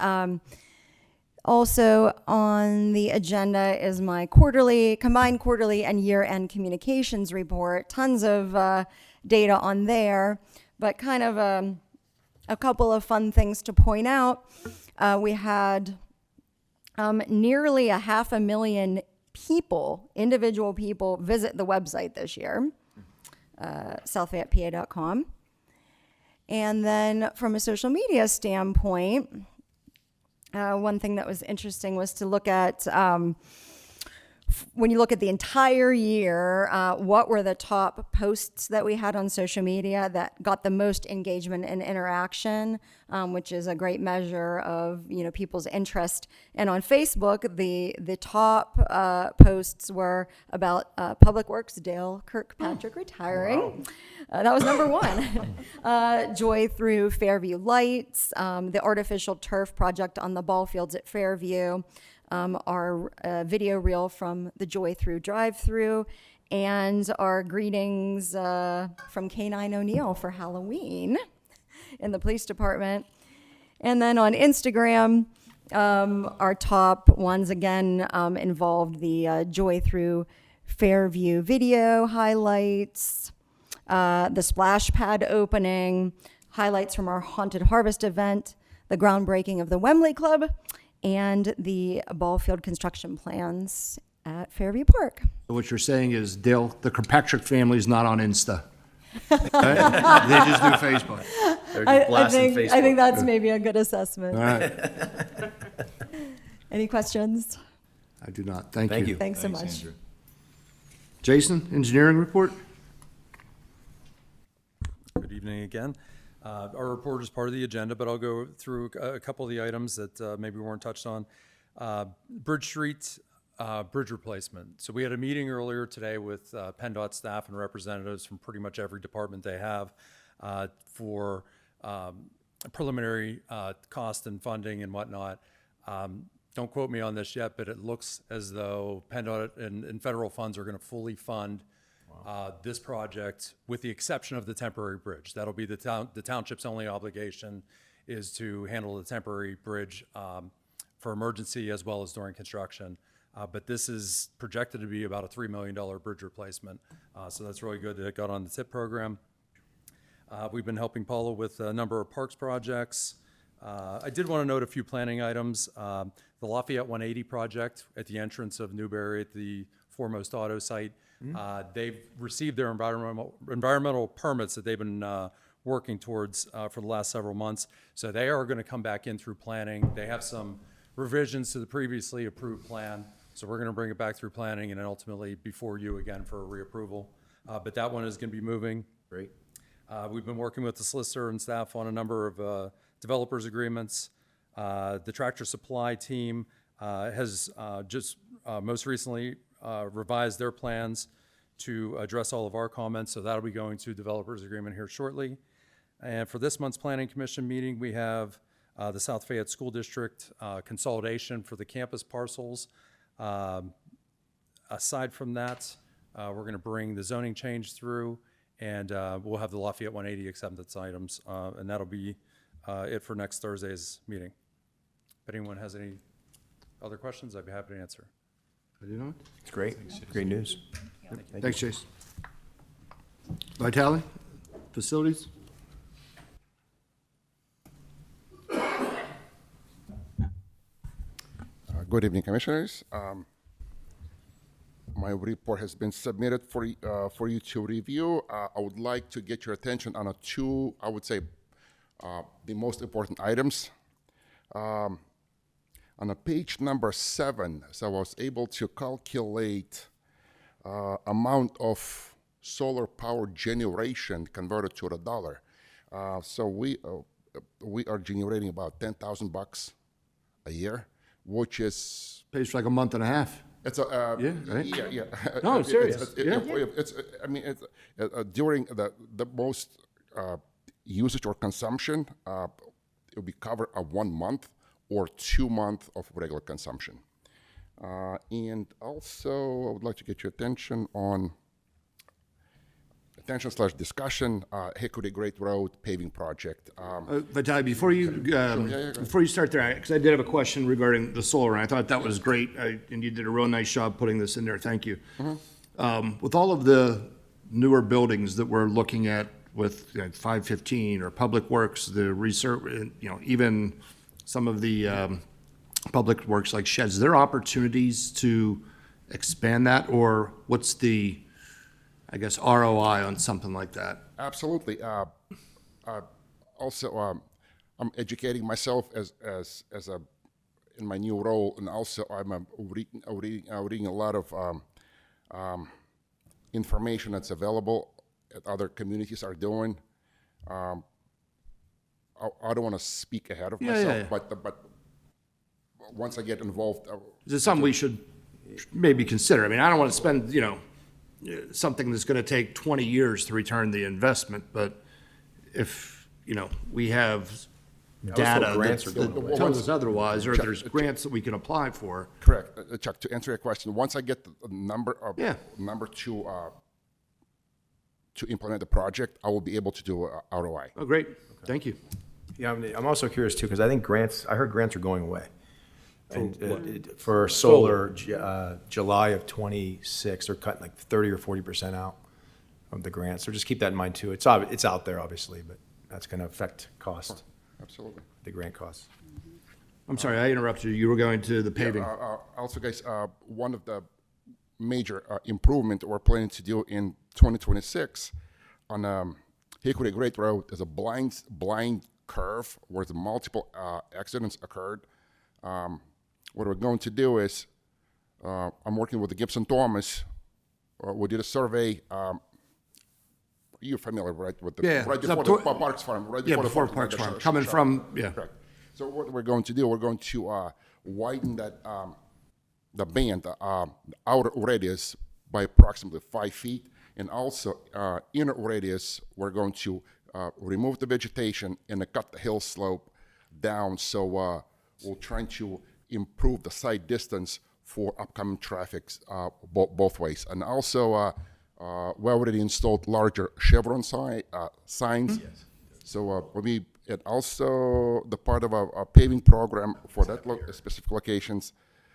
also on the agenda is my combined quarterly and year-end communications report. Tons of data on there, but kind of a couple of fun things to point out. We had nearly 500,000 people, individual people, visit the website this year, southfayettepa.com. And then from a social media standpoint, one thing that was interesting was to look at, when you look at the entire year, what were the top posts that we had on social media that got the most engagement and interaction, which is a great measure of, you know, people's interest. And on Facebook, the top posts were about Public Works, Dale Kirkpatrick retiring. That was #1. Joy through Fairview Lights, the artificial turf project on the ball fields at Fairview, our video reel from the Joy Through drive-through, and our greetings from K9 O'Neill for Halloween in the police department. And then on Instagram, our top ones again involved the Joy Through Fairview video highlights, the splash pad opening, highlights from our Haunted Harvest event, the groundbreaking of the Wembley Club, and the ball field construction plans at Fairview Park. What you're saying is Dale, the Kirkpatrick family is not on Insta. Right? They just do Facebook. They're just blasting Facebook. I think that's maybe a good assessment. All right. Any questions? I do not. Thank you. Thanks so much. Andrew. Jason, engineering report? Good evening again. Our report is part of the agenda, but I'll go through a couple of the items that maybe weren't touched on. Bridge Street bridge replacement. So we had a meeting earlier today with PennDOT staff and representatives from pretty much every department they have for preliminary cost and funding and whatnot. Don't quote me on this yet, but it looks as though PennDOT and federal funds are going to fully fund this project, with the exception of the temporary bridge. That'll be the township's only obligation is to handle the temporary bridge for emergency as well as during construction. But this is projected to be about a $3 million bridge replacement. So that's really good that it got on the TIP program. We've been helping Paula with a number of parks projects. I did want to note a few planning items. The Lafayette 180 project at the entrance of Newberry at the Foremost Auto site. They've received their environmental permits that they've been working towards for the last several months. So they are going to come back in through planning. They have some revisions to the previously approved plan. So we're going to bring it back through planning and then ultimately before you again for a reapproval. But that one is going to be moving. Great. We've been working with the solicitor and staff on a number of developers agreements. The Tractor Supply team has just most recently revised their plans to address all of our comments, so that'll be going to developers agreement here shortly. And for this month's Planning Commission meeting, we have the South Fayette School District consolidation for the campus parcels. Aside from that, we're going to bring the zoning change through, and we'll have the Lafayette 180 acceptance items, and that'll be it for next Thursday's meeting. If anyone has any other questions, I'd be happy to answer. I do not. It's great. Great news. Thanks, Chase. Vitale, facilities? Good evening, Commissioners. My report has been submitted for you to review. I would like to get your attention on two, I would say, the most important items. On a page number 7, so I was able to calculate amount of solar power generation converted to the dollar. So we are generating about $10,000 a year, which is pays for like a month and a half. It's a yeah, right? yeah. No, I'm serious. I mean, during the most usage or consumption, it will be covered a 1 month or 2 months of regular consumption. And also, I would like to get your attention on discussion, Hickory Great Road paving project. Vitali, before you start there, because I did have a question regarding the solar, and I thought that was great, and you did a real nice job putting this in there. Thank you. With all of the newer buildings that we're looking at with 515 or Public Works, the research, even some of the public works like sheds, are there opportunities to expand that, or what's the, I guess, ROI on something like that? Absolutely. Also, I'm educating myself as a in my new role, and also I'm reading a lot of information that's available that other communities are doing. I don't want to speak ahead of myself, but once I get involved, is it something we should maybe consider? I mean, I don't want to spend something that's going to take 20 years to return the investment, but if we have data that tells us otherwise, or there's grants that we can apply for. Correct, Chuck. To answer your question, once I get the number to implement the project, I will be able to do ROI. Oh, great! Thank you. Yeah, I'm also curious too, because I think I heard grants are going away. For solar, July of 26, they're cutting like 30 or 40% out of the grants. So just keep that in mind too. It's out there obviously, but that's going to affect cost. Absolutely. The grant costs. I'm sorry, I interrupted you. You were going to the paving. Also, guys, one of the major improvement we're planning to do in 2026 on Hickory Great Road is a blind curve where the multiple accidents occurred. What we're going to do is, I'm working with the Gibson Thomas. We did a survey. You're familiar, right? With the, right before the Parks Farm, right before the Parks Farm. Coming from, Correct. So what we're going to do, we're going to widen that the band, the outer radius by approximately 5 feet, and also inner radius. We're going to remove the vegetation and cut the hill slope down. So we're trying to improve the sight distance for upcoming traffic both ways. And also, we already installed larger chevron signs. Yes. So and also the part of our paving program for that specific location,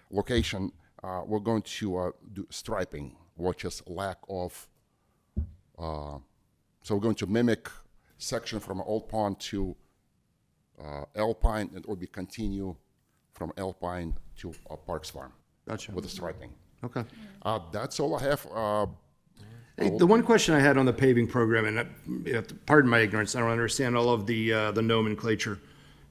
we're going to do striping, which is lack of. So we're going to mimic section from Old Pond to Alpine, and it will be continue from Alpine to Parks Farm. Gotcha. With the striping. Okay. That's all I have. Hey, the one question I had on the paving program, and pardon my ignorance, I don't understand all of the nomenclature.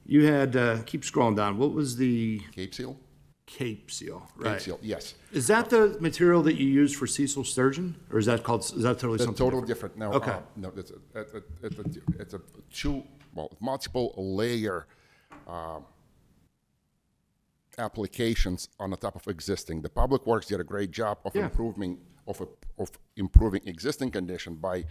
You had, keep scrolling down, what was the? Cape seal? Cape seal, right. Cape seal, yes. Is that the material that you use for Cecil sturgeon? Or is that totally something totally different? No, okay. No, it's a multiple layer applications on the top of existing. The Public Works did a great job of Yeah. improving existing condition by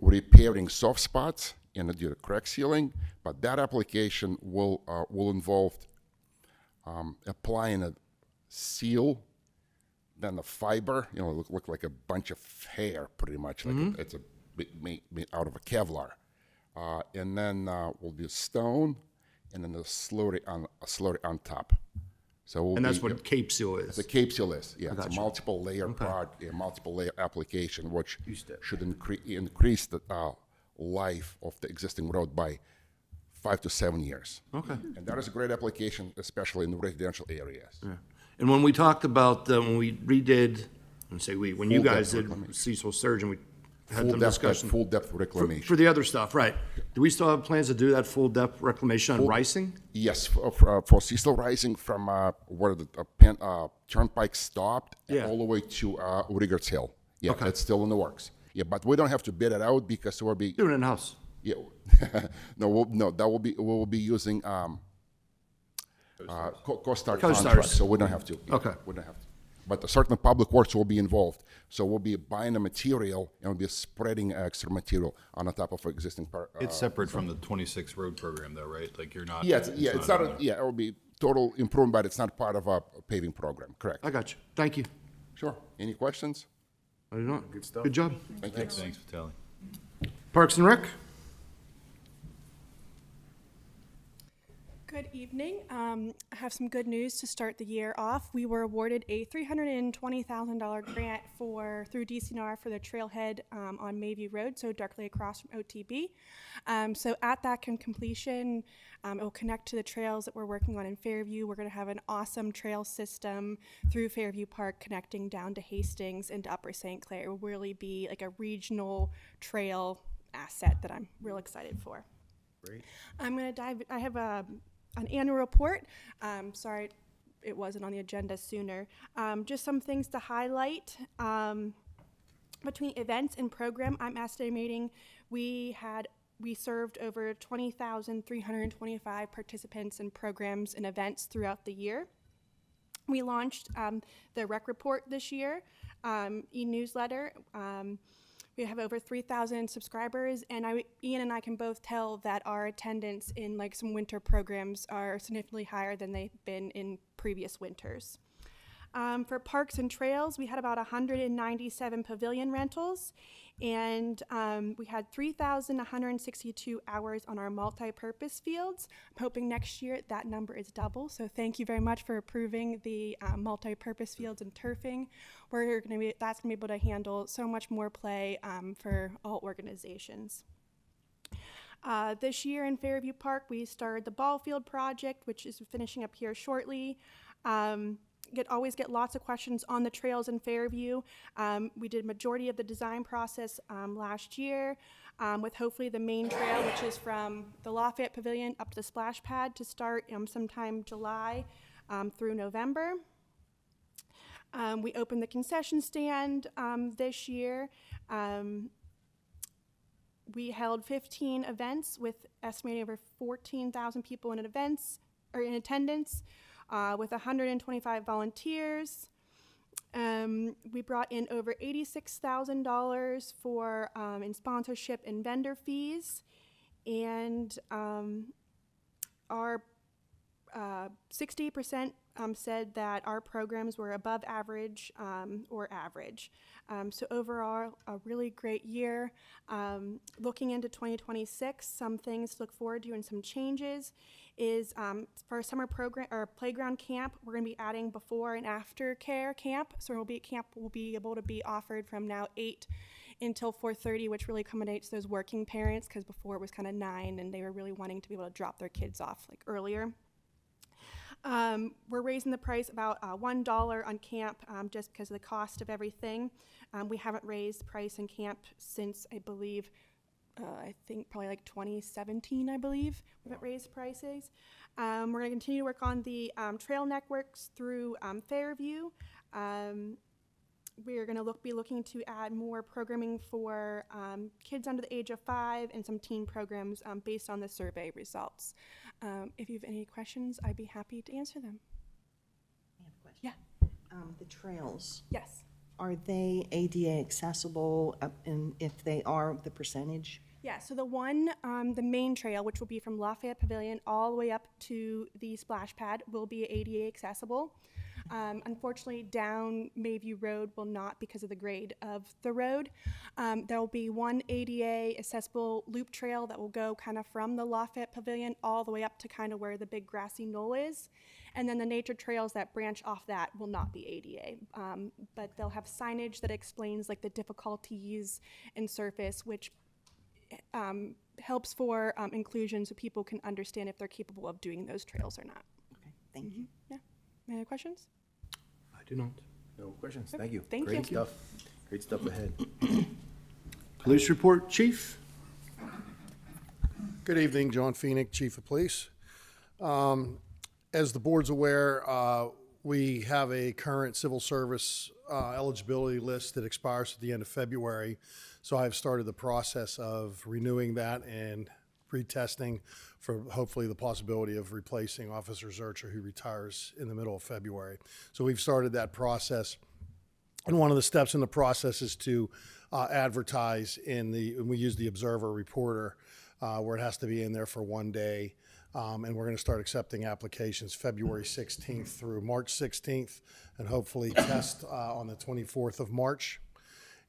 repairing soft spots and do the crack sealing. But that application will involve applying a seal, then the fiber, look like a bunch of hair, pretty much. Like it's made out of a Kevlar. And then we'll do stone, and then the slurry on top. So And that's what Cape Seal is? The Cape Seal is, yeah. It's a Gotcha. multiple layer multiple layer application, which Used it. should increase the life of the existing road by 5 to 7 years. Okay. And that is a great application, especially in the residential areas. Yeah. And when we talked about, when we redid, when you Full guys depth did reclamation. Cecil Surgeon, we had Full some depth, discussion. full depth reclamation. For the other stuff, right. Do we still have plans to do that full depth reclamation on Rising? Yes, for Cecil Rising from where the turnpike stopped Yeah. all the way to Rigger's Hill. Yeah, Okay. it's still in the works. Yeah, but we don't have to bid it out because we'll be Do it in-house. Yeah, we will be using CoStar contracts, so we don't have to. Yeah, Okay. we don't have to. But certain Public Works will be involved, so we'll be buying the material and we'll be spreading extra material on the top of existing. It's separate from the 26 road program though, right? Like you're not. Yeah, it's not. It will be total improvement, but it's not part of a paving program. Correct. I got you. Thank you. Sure. Any questions? I do not. Good stuff. Good job. Thank you. Thanks, Vitaly. Parks and Rec? Good evening. I have some good news to start the year off. We were awarded a $320,000 grant through DCNR for the trailhead on Mayview Road, so directly across from OTB. So at that completion, it will connect to the trails that we're working on in Fairview. We're going to have an awesome trail system through Fairview Park connecting down to Hastings and to Upper St. Clair. It will really be like a regional trail asset that I'm real excited for. Great. I'm going to dive. I have an annual report. Sorry, it wasn't on the agenda sooner. Just some things to highlight. Between events and program, I'm estimating we served over 20,325 participants in programs and events throughout the year. We launched the rec report this year, e-newsletter. We have over 3,000 subscribers, and Ian and I can both tell that our attendance in like some winter programs are significantly higher than they've been in previous winters. For parks and trails, we had about 197 pavilion rentals, and we had 3,162 hours on our multi-purpose fields. I'm hoping next year that number is double, so thank you very much for approving the multi-purpose fields and turfing. That's going to be able to handle so much more play for all organizations. This year in Fairview Park, we started the ball field project, which is finishing up here shortly. Always get lots of questions on the trails in Fairview. We did majority of the design process last year, with hopefully the main trail, which is from the Lafayette Pavilion up to the splash pad, to start sometime July through November. We opened the concession stand this year. We held 15 events with estimated over 14,000 people in attendance. With 125 volunteers. We brought in over $86,000 for in sponsorship and vendor fees, and our 60% said that our programs were above average or average. So overall, a really great year. Looking into 2026, some things to look forward to and some changes is for our summer program or playground camp, we're going to be adding before and after care camp. So camp will be able to be offered from now 8 until 4:30, which really accommodates those working parents, because before it was kind of 9 and they were really wanting to be able to drop their kids off like earlier. We're raising the price about $1 on camp just because of the cost of everything. We haven't raised price in camp since, I believe, I think probably like 2017, I believe, we haven't raised prices. We're going to continue to work on the trail networks through Fairview. we're going to be looking to add more programming for kids under the age of 5 and some teen programs based on the survey results. If you have any questions, I'd be happy to answer them. I have a question. Yeah. The trails. Yes. Are they ADA accessible, and if they are, the percentage? Yeah, so the main trail, which will be from Lafayette Pavilion all the way up to the splash pad, will be ADA accessible. Unfortunately, down Mayview Road will not because of the grade of the road. There will be one ADA accessible loop trail that will go kind of from the Lafayette Pavilion all the way up to kind of where the big grassy knoll is. And then the nature trails that branch off that will not be ADA. But they'll have signage that explains like the difficulties in surface, which helps for inclusion so people can understand if they're capable of doing those trails or not. Okay, thank you. Yeah. Any other questions? I do not. No questions. Thank you. Thank Great you. stuff. Great stuff ahead. Police report, Chief? Good evening, John Phoenix, Chief of Police. As the board's aware, we have a current civil service eligibility list that expires at the end of February. So I've started the process of renewing that and retesting for hopefully the possibility of replacing Officer Zurcher, who retires in the middle of February. So we've started that process. And one of the steps in the process is to advertise and we use the Observer Reporter, where it has to be in there for 1 day. And we're going to start accepting applications February 16th through March 16th, and hopefully test on the 24th of March.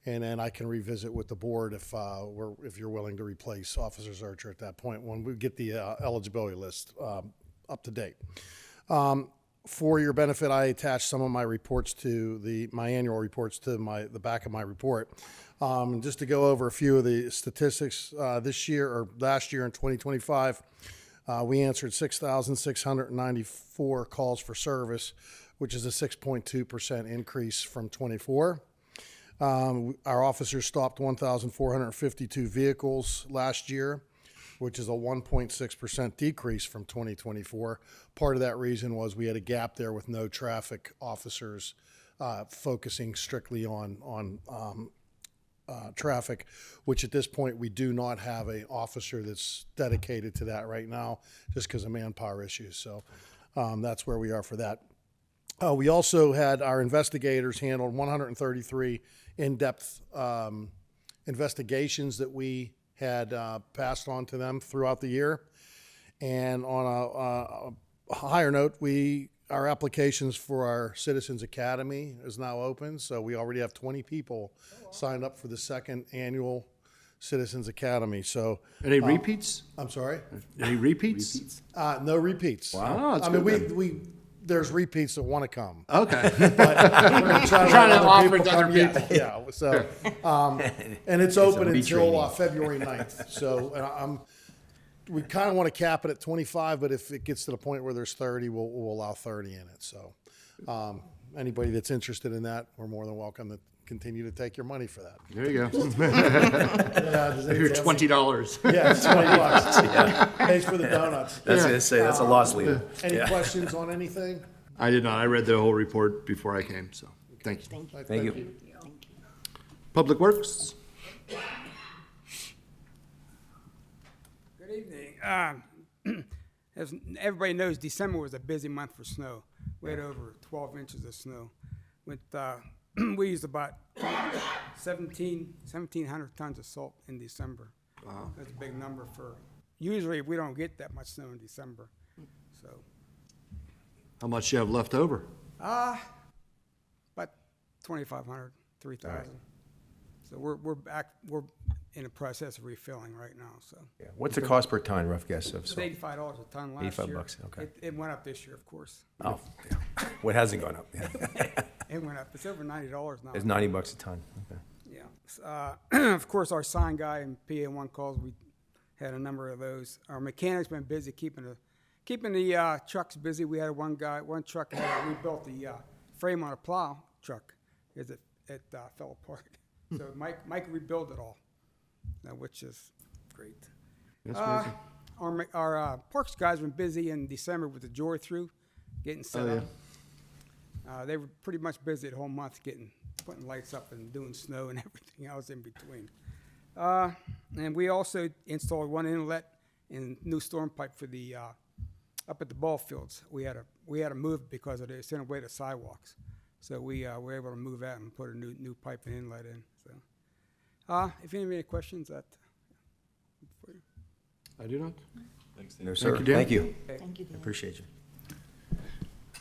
And then I can revisit with the board if you're willing to replace Officer Zurcher at that point when we get the eligibility list up to date. For your benefit, I attached some of my reports to my annual reports to the back of my report. Just to go over a few of the statistics this year or last year in 2025. We answered 6,694 calls for service, which is a 6.2% increase from 24. Our officers stopped 1,452 vehicles last year, which is a 1.6% decrease from 2024. Part of that reason was we had a gap there with no traffic officers focusing strictly on traffic, which at this point we do not have an officer that's dedicated to that right now, just because of manpower issues. So that's where we are for that. We also had our investigators handled 133 in-depth investigations that we had passed on to them throughout the year. And on a higher note, our applications for our Citizens Academy is now open. So we already have 20 people signed up for the second annual Citizens Academy. So Any repeats? I'm sorry? Any repeats? No repeats. Wow, that's I mean, good there's repeats that want to come. Okay. But we're gonna try to Trying to let offer people to other come. Yeah, people. yeah. So, and it's open until February 9th. So we kind of want to cap it at 25, but if it gets to the point where there's 30, we'll allow 30 in it. So anybody that's interested in that, we're more than welcome to continue to take your money for that. There you go. Here's $20. Yeah, it's $20. Yeah. Pays for the donuts. That's going to say, that's a loss leader. Any Yeah. questions on anything? I did not. I read the whole report before I came, so thank you. Thank you. Public Works? Good evening. As everybody knows, December was a busy month for snow. We had over 12 inches of snow. We used about 1,700 tons of salt in December. Wow. That's a big number for, usually we don't get that much snow in December. So, How much do you have left over? about 2,500, 3,000. Right. So we're in the process of refilling right now, so. Yeah. What's the cost per ton, rough guess of It was salt? $85 a ton last year. $85, okay. It went up this year, of course. Oh, yeah. What hasn't gone up? Yeah. It went up. It's over $90 now. It's $90 a ton. Okay. Yeah. Of course, our sign guy and PA1 calls, we had a number of those. Our mechanics been busy keeping the trucks busy. We had one truck we built the frame on a plow truck because it fell apart. So Mike rebuilt it all, which is great. That's amazing. Our parks guys been busy in December with the joy through, getting set up. They were pretty much busy the whole month putting lights up and doing snow and everything else in between. And we also installed one inlet and new storm pipe for the, up at the ball fields. We had to move it because it's in the way of the sidewalks. So we were able to move that and put a new pipe and inlet in. So, if you have any questions, that. I do not. Thanks, No, sir. you, Dan. Thank you. Thank you, Dan. Appreciate you.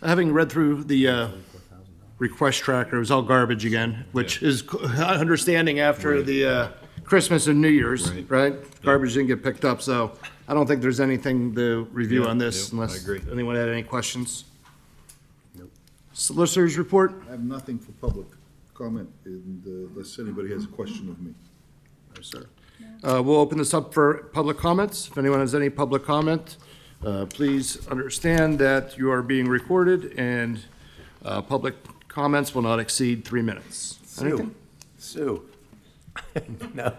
Having read through the request tracker, it was all garbage again, which is understanding after the Christmas and New Year's, right? Garbage didn't get picked up, so I don't think there's anything to review on this I unless agree. anyone had any questions. Solicitors report? I have nothing for public comment unless anybody has a question of me. No, sir. We'll open this up for public comments. If anyone has any public comment, please understand that you are being recorded and public comments will not exceed 3 minutes. Anything? Sue. No.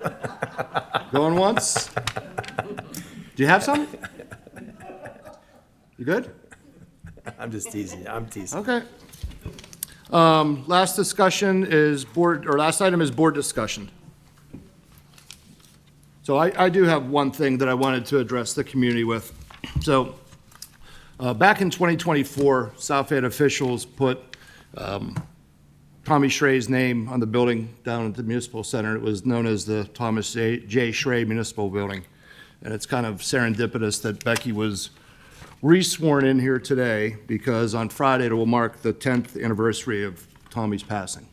Going once? Do you have some? You good? I'm just teasing. I'm teasing. Okay. Last discussion is last item is board discussion. So I do have one thing that I wanted to address the community with. So back in 2024, South Fayette officials put Tommy Shray's name on the building down at the Municipal Center. It was known as the Thomas J. Sray Municipal Building. And it's kind of serendipitous that Becky was re-sworn in here today because on Friday it will mark the 10th anniversary of Tommy's passing.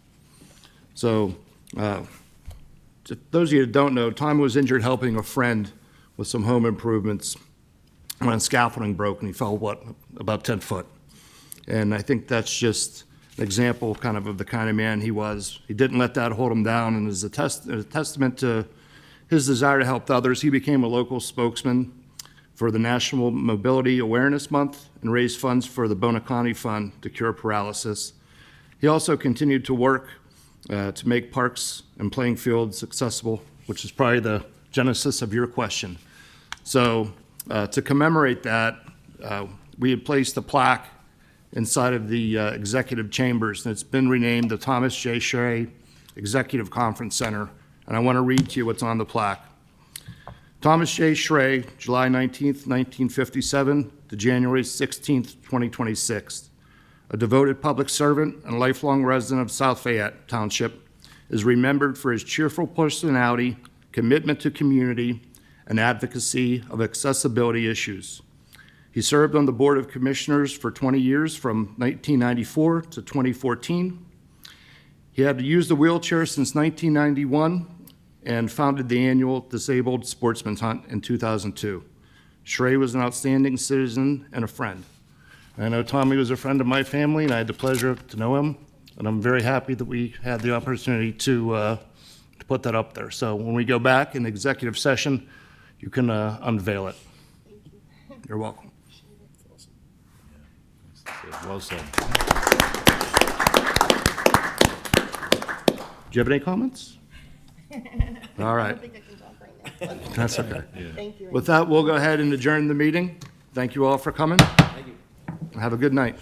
So those of you that don't know, Tommy was injured helping a friend with some home improvements when scaffolding broke and he fell, about 10 foot. And I think that's just an example of the kind of man he was. He didn't let that hold him down, and as a testament to his desire to help others, he became a local spokesman for the National Mobility Awareness Month and raised funds for the Bonacani Fund to cure paralysis. He also continued to work to make parks and playing fields accessible, which is probably the genesis of your question. So to commemorate that, we had placed a plaque inside of the executive chambers, and it's been renamed the Thomas J. Sray Executive Conference Center. And I want to read to you what's on the plaque. Thomas J. Sray, July 19th, 1957 to January 16th, 2026. A devoted public servant and lifelong resident of South Fayette Township, is remembered for his cheerful personality, commitment to community, and advocacy of accessibility issues. He served on the Board of Commissioners for 20 years from 1994 to 2014. He had used a wheelchair since 1991 and founded the annual Disabled Sportsman's Hunt in 2002. Sray was an outstanding citizen and a friend. I know Tommy was a friend of my family, and I had the pleasure to know him, and I'm very happy that we had the opportunity to put that up there. So when we go back in executive session, you can unveil it. You're welcome. Well said. Do you have any comments? All right. I don't think I can talk right now. That's okay. Thank you. With that, we'll go ahead and adjourn the meeting. Thank you all for coming. Thank you. Have a good night.